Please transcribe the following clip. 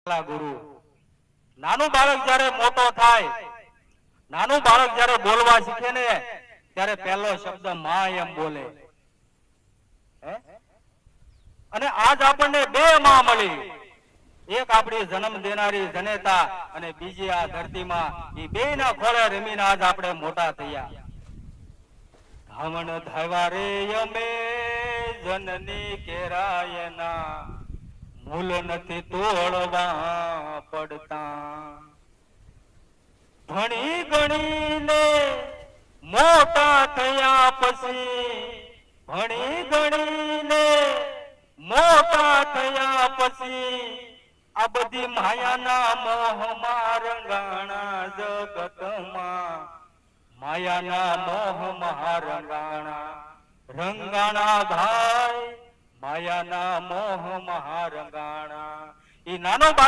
ગુરુ નાનું બાળક જ્યારે મોટો થાય, નાનું બાળક જ્યારે બોલવા શીખે ને ત્યારે પહેલો શબ્દ માં એમ બોલે. અને આજ આપણને બે માં મળી, એક આપણી જન્મ દેનારી જનેતા અને બીજી આ ધરતીમાં, એ બે ના ખોળે રમીને આજ આપણે મોટા થયા. ધામણ ધાવા રે અમે જનની કેરાયના, મૂલ નથી તોડવા પડતા. ભણી ગણીને મોટા થયા પછી, ભણી ગણીને મોટા થયા પછી, આ બધી માયાના મોહમાં રંગાણા જગતમાં, માયાના મોહમાં રંગાણા ભાઈ, માયાના મોહમાં રંગાણા. ઈ નાનો બાળક